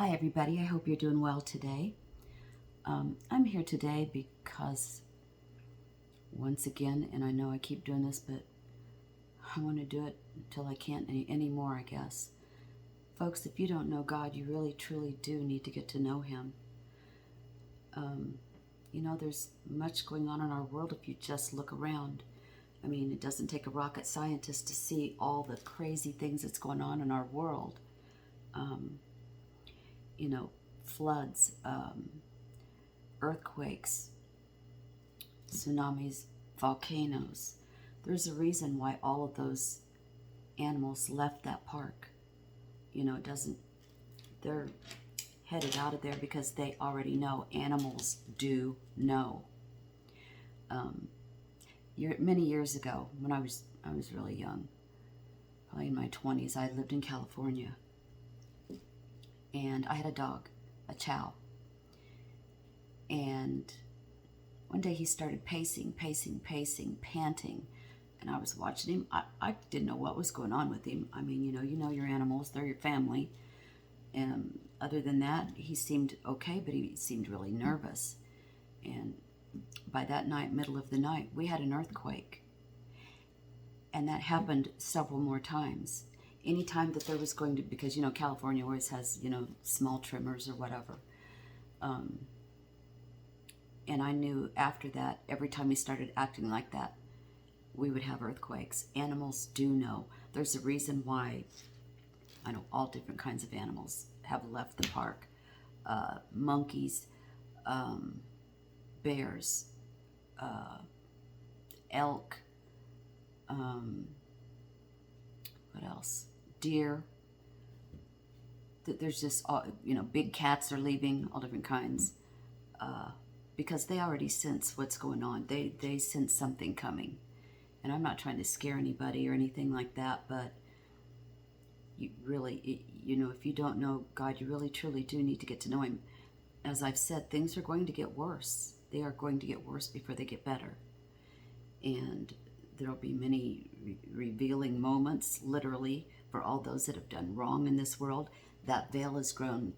Hi, everybody. I hope you're doing well today. I'm here today because, once again, and I know I keep doing this, but I want to do it until I can't anymore, I guess. Folks, if you don't know God, you really, truly do need to get to know Him. There's much going on in our world if you just look around. I mean, it doesn't take a rocket scientist to see all the crazy things that's going on in our world. Floods, earthquakes, tsunamis, volcanoes. There's a reason why all of those animals left that park. It doesn't, they're headed out of there because they already know. Animals do know. Many years ago, when I was really young, probably in my 20s, I lived in California. And I had a dog, a chow. And one day he started pacing, panting. And I was watching him. I didn't know what was going on with him. I mean, you know your animals, they're your family. And other than that, he seemed okay, but he seemed really nervous. And by that night, middle of the night, we had an earthquake. And that happened several more times. Anytime that there was going to, because, California always has, small tremors or whatever. And I knew after that, every time he started acting like that, we would have earthquakes. Animals do know. There's a reason why, I know all different kinds of animals have left the park. Monkeys, bears, elk, what else? Deer. There's just, big cats are leaving, all different kinds. Because they already sense what's going on. They sense something coming. And I'm not trying to scare anybody or anything like that, but you really, if you don't know God, you really, truly do need to get to know Him. As I've said, things are going to get worse. They are going to get worse before they get better. And there'll be many revealing moments, literally, for all those that have done wrong in this world. That veil has grown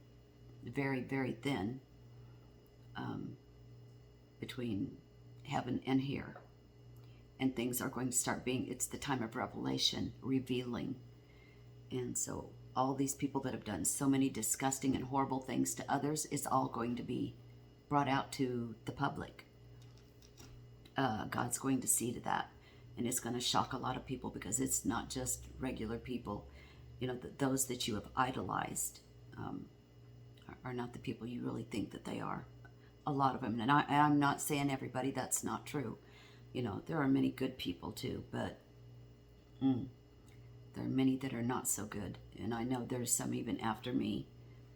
very, very thin between heaven and here. And things are going to start being, it's the time of revelation, revealing. And so all these people that have done so many disgusting and horrible things to others, it's all going to be brought out to the public. God's going to see to that. And it's going to shock a lot of people because it's not just regular people. Those that you have idolized are not the people you really think that they are. A lot of them. And I'm not saying everybody, that's not true. There are many good people too, but there are many that are not so good. And I know there's some even after me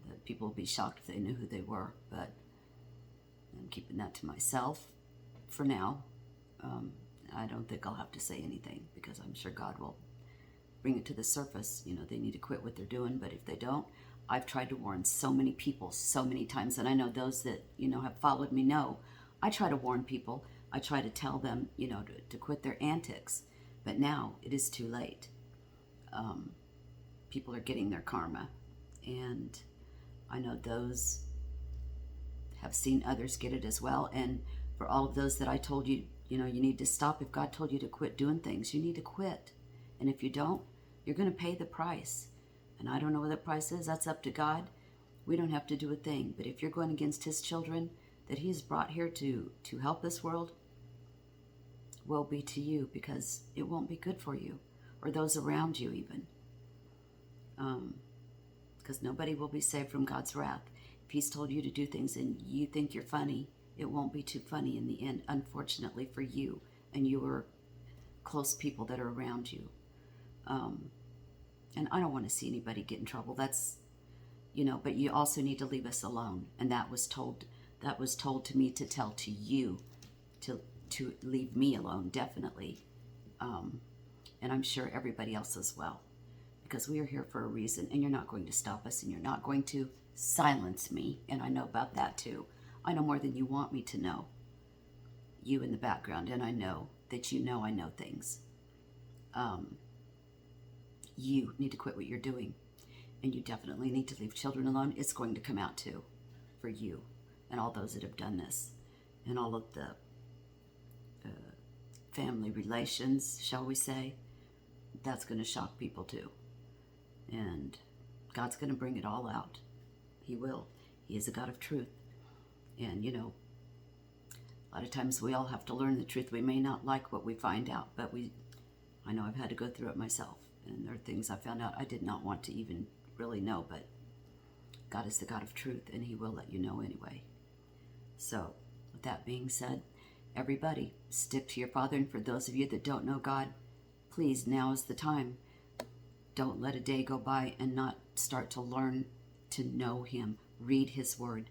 that people will be shocked if they knew who they were, but I'm keeping that to myself for now. I don't think I'll have to say anything because I'm sure God will bring it to the surface. They need to quit what they're doing, but if they don't, I've tried to warn so many people so many times, and I know those that, have followed me know. I try to warn people. I try to tell them, to quit their antics, but now it is too late. People are getting their karma, and I know those have seen others get it as well. And for all of those that I told you, you need to stop. If God told you to quit doing things, you need to quit. And if you don't, you're going to pay the price. And I don't know what that price is. That's up to God. We don't have to do a thing. But if you're going against His children that He's brought here to help this world, woe be to you, because it won't be good for you or those around you even. Because nobody will be saved from God's wrath. If He's told you to do things and you think you're funny, it won't be too funny in the end, unfortunately for you and your close people that are around you. And I don't want to see anybody get in trouble. That's, but you also need to leave us alone. And that was told to me to tell to you to leave me alone, definitely. And I'm sure everybody else as well. Because we are here for a reason, and you're not going to stop us, and you're not going to silence me. And I know about that too. I know more than you want me to know. You in the background, and I know that I know things. You need to quit what you're doing. and you definitely need to leave children alone, it's going to come out too for you and all those that have done this, and all of the family relations, shall we say. That's going to shock people too. And God's going to bring it all out. He will. He is a God of truth. And, you know, a lot of times we all have to learn the truth. We may not like what we find out, but I know I've had to go through it myself. And there are things I found out I did not want to even really know, but God is the God of truth, and He will let you know anyway. So, with that being said, everybody, stick to your Father. And for those of you that don't know God, please, now is the time. Don't let a day go by and not start to learn to know Him. Read His Word.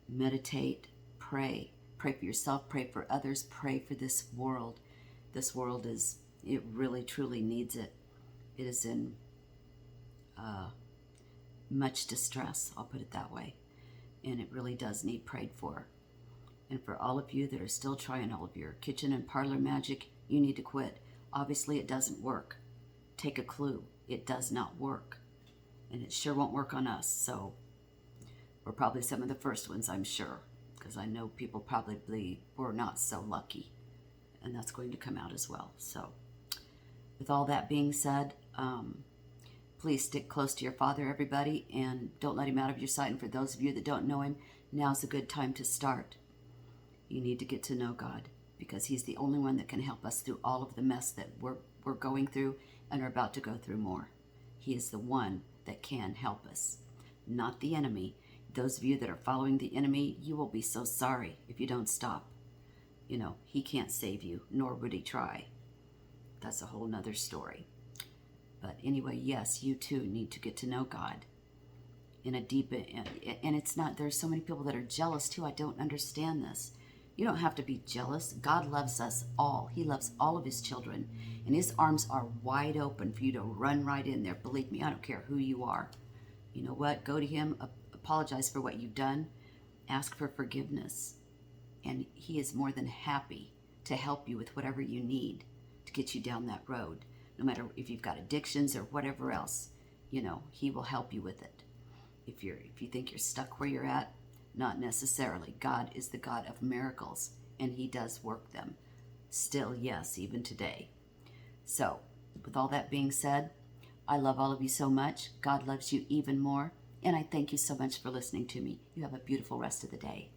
Meditate. Pray. Pray for yourself. Pray for others. Pray for this world. This world it really, truly needs it. It is in much distress, I'll put it that way. And it really does need prayed for. And for all of you that are still trying all of your kitchen and parlor magic, you need to quit. Obviously, it doesn't work. Take a clue. It does not work. And it sure won't work on us. So we're probably some of the first ones, I'm sure. Because I know people probably were not so lucky. And that's going to come out as well. So with all that being said, please stick close to your Father, everybody. And don't let Him out of your sight. And for those of you that don't know Him, now's a good time to start. You need to get to know God, because He's the only one that can help us through all of the mess that we're going through and are about to go through more. He is the one that can help us, not the enemy. Those of you that are following the enemy, you will be so sorry if you don't stop. You know, he can't save you, nor would he try. That's a whole nother story. But anyway, yes, you too need to get to know God in a deep, and it's not, there's so many people that are jealous too. I don't understand this. You don't have to be jealous. God loves us all. He loves all of His children. And His arms are wide open for you to run right in there. Believe me, I don't care who you are. You know what? Go to Him, apologize for what you've done, ask for forgiveness. And He is more than happy to help you with whatever you need to get you down that road. No matter if you've got addictions or whatever else, you know, He will help you with it. If you think you're stuck where you're at, not necessarily. God is the God of miracles, and He does work them. Still, yes, even today. So, with all that being said, I love all of you so much. God loves you even more. And I thank you so much for listening to me. You have a beautiful rest of the day.